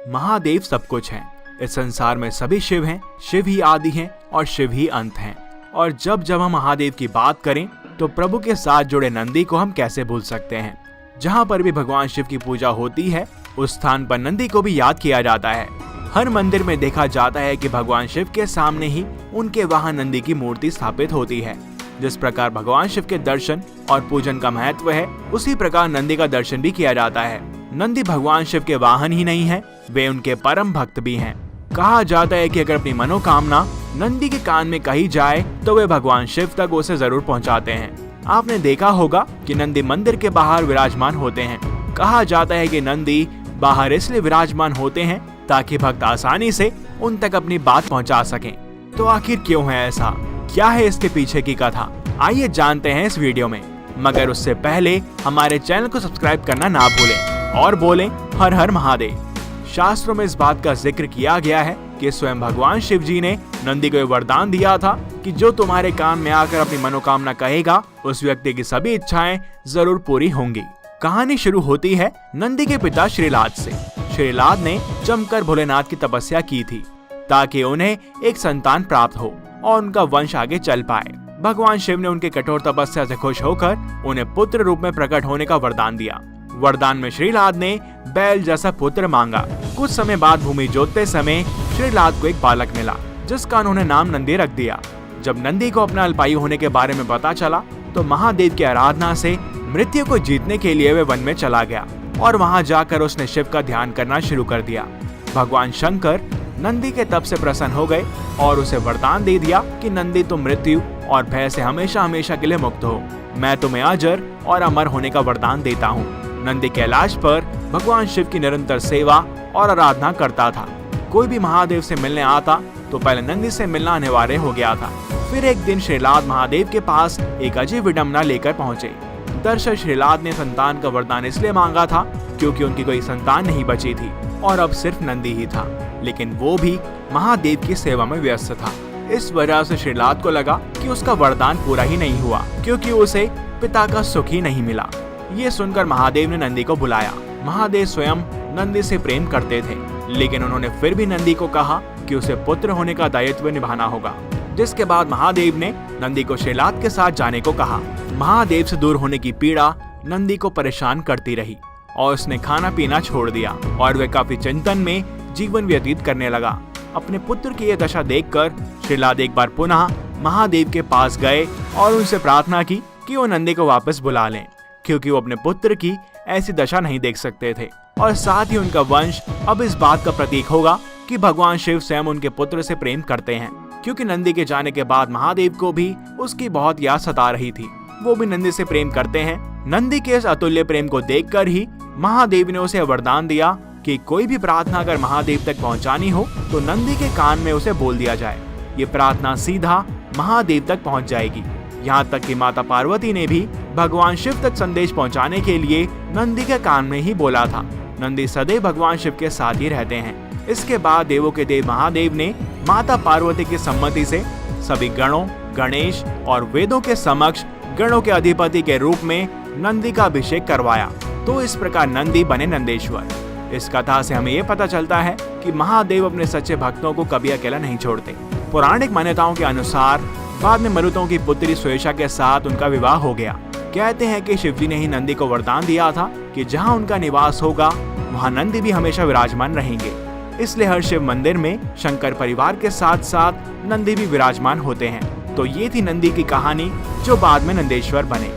महादेव सब कुछ हैं। इस संसार में सभी शिव हैं, शिव ही आदि हैं और शिव ही अंत हैं। और जब जब हम महादेव की बात करें तो प्रभु के साथ जुड़े नंदी को हम कैसे भूल सकते हैं। जहाँ पर भी भगवान शिव की पूजा होती है उस स्थान पर नंदी को भी याद किया जाता है। हर मंदिर में देखा जाता है कि भगवान शिव के सामने ही उनके वहां नंदी की मूर्ति स्थापित होती है। जिस प्रकार भगवान शिव के दर्शन और पूजन का महत्व है, उसी प्रकार नंदी का दर्शन भी किया जाता है। नंदी भगवान शिव के वाहन ही नहीं है, वे उनके परम भक्त भी हैं। कहा जाता है कि अगर अपनी मनोकामना नंदी के कान में कही जाए तो वे भगवान शिव तक उसे जरूर पहुंचाते हैं। आपने देखा होगा कि नंदी मंदिर के बाहर विराजमान होते हैं। कहा जाता है कि नंदी बाहर इसलिए विराजमान होते हैं ताकि भक्त आसानी से उन तक अपनी बात पहुंचा सकें। तो आखिर क्यों है ऐसा, क्या है इसके पीछे की कथा, आइए जानते हैं इस वीडियो में। मगर उससे पहले हमारे चैनल को सब्सक्राइब करना ना भूलें और बोलें हर हर महादेव। शास्त्रों में इस बात का जिक्र किया गया है कि स्वयं भगवान शिव जी ने नंदी को वरदान दिया था कि जो तुम्हारे कान में आकर अपनी मनोकामना कहेगा उस व्यक्ति की सभी इच्छाएं जरूर पूरी होंगी। कहानी शुरू होती है नंदी के पिता श्रीलाद से। श्रीलाद ने जमकर भोलेनाथ की तपस्या की थी ताकि उन्हें एक संतान प्राप्त हो और उनका वंश आगे चल पाए। भगवान शिव ने उनके कठोर तपस्या से खुश होकर उन्हें पुत्र रूप में प्रकट होने का वरदान दिया। वरदान में श्रीलाद ने बैल जैसा पुत्र मांगा। कुछ समय बाद भूमि जोतते समय श्रीलाद को एक बालक मिला जिसका उन्होंने नाम नंदी रख दिया। जब नंदी को अपना अल्पायु होने के बारे में पता चला तो महादेव की आराधना से मृत्यु को जीतने के लिए वे वन में चला गया और वहां जाकर उसने शिव का ध्यान करना शुरू कर दिया। भगवान शंकर नंदी के तप से प्रसन्न हो गए और उसे वरदान दे दिया कि नंदी तुम मृत्यु और भय से हमेशा हमेशा के लिए मुक्त हो। मैं तुम्हें अजर और अमर होने का वरदान देता हूँ। नंदी कैलाश पर भगवान शिव की निरंतर सेवा और आराधना करता था। कोई भी महादेव से मिलने आता तो पहले नंदी से मिलना अनिवार्य हो गया था। फिर एक दिन श्रीलाद महादेव के पास एक अजीब विडंबना लेकर पहुंचे। दरअसल श्रीलाद ने संतान का वरदान इसलिए मांगा था क्योंकि उनकी कोई संतान नहीं बची थी और अब सिर्फ नंदी ही था, लेकिन वो भी महादेव की सेवा में व्यस्त था। इस वजह से श्रीलाद को लगा कि उसका वरदान पूरा ही नहीं हुआ क्योंकि उसे पिता का सुख ही नहीं मिला। ये सुनकर महादेव ने नंदी को बुलाया। महादेव स्वयं नंदी से प्रेम करते थे, लेकिन उन्होंने फिर भी नंदी को कहा कि उसे पुत्र होने का दायित्व निभाना होगा। जिसके बाद महादेव ने नंदी को श्रीलाद के साथ जाने को कहा। महादेव से दूर होने की पीड़ा नंदी को परेशान करती रही और उसने खाना पीना छोड़ दिया और वह काफी चिंतन में जीवन व्यतीत करने लगा। अपने पुत्र की यह दशा देखकर श्रीलाद एक बार पुनः महादेव के पास गए और उनसे प्रार्थना की कि वो नंदी को वापस बुला लें, क्योंकि वो अपने पुत्र की ऐसी दशा नहीं देख सकते थे और साथ ही उनका वंश अब इस बात का प्रतीक होगा कि भगवान शिव स्वयं उनके पुत्र से प्रेम करते हैं। क्योंकि नंदी के जाने के बाद महादेव को भी उसकी बहुत याद सता रही थी। वो भी नंदी से प्रेम करते हैं। नंदी के इस अतुल्य प्रेम को देखकर ही महादेव ने उसे वरदान दिया कि कोई भी प्रार्थना अगर महादेव तक पहुंचानी हो तो नंदी के कान में उसे बोल दिया जाए। ये प्रार्थना सीधा महादेव तक पहुंच जाएगी। यहाँ तक कि माता पार्वती ने भी भगवान शिव तक संदेश पहुंचाने के लिए नंदी के कान में ही बोला था। नंदी सदैव भगवान शिव के साथ ही रहते हैं। इसके बाद देवों के देव महादेव ने माता पार्वती की सम्मति से सभी गणों, गणेश और वेदों के समक्ष गणों के अधिपति के रूप में नंदी का अभिषेक करवाया। तो इस प्रकार नंदी बने नंदेश्वर। इस कथा से हमें ये पता चलता है कि महादेव अपने सच्चे भक्तों को कभी अकेला नहीं छोड़ते। पौराणिक मान्यताओं के अनुसार बाद में मरुतों की पुत्री स्वेशा के साथ उनका विवाह हो गया। कहते हैं कि शिवजी ने ही नंदी को वरदान दिया था कि जहाँ उनका निवास होगा वहाँ नंदी भी हमेशा विराजमान रहेंगे। इसलिए हर शिव मंदिर में शंकर परिवार के साथ साथ नंदी भी विराजमान होते हैं। तो ये थी नंदी की कहानी जो बाद में नंदेश्वर बने।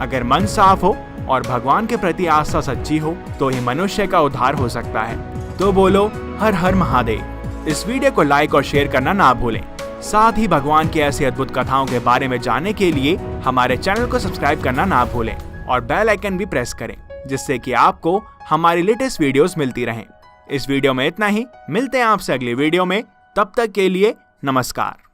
अगर मन साफ हो और भगवान के प्रति आस्था सच्ची हो तो ही मनुष्य का उद्धार हो सकता है। तो बोलो हर हर महादेव। इस वीडियो को लाइक और शेयर करना ना भूलें। साथ ही भगवान की ऐसी अद्भुत कथाओं के बारे में जानने के लिए हमारे चैनल को सब्सक्राइब करना ना भूलें और बेल आइकन भी प्रेस करें, जिससे कि आपको हमारी लेटेस्ट वीडियोस मिलती रहें। इस वीडियो में इतना ही। मिलते हैं आपसे अगली वीडियो में। तब तक के लिए नमस्कार।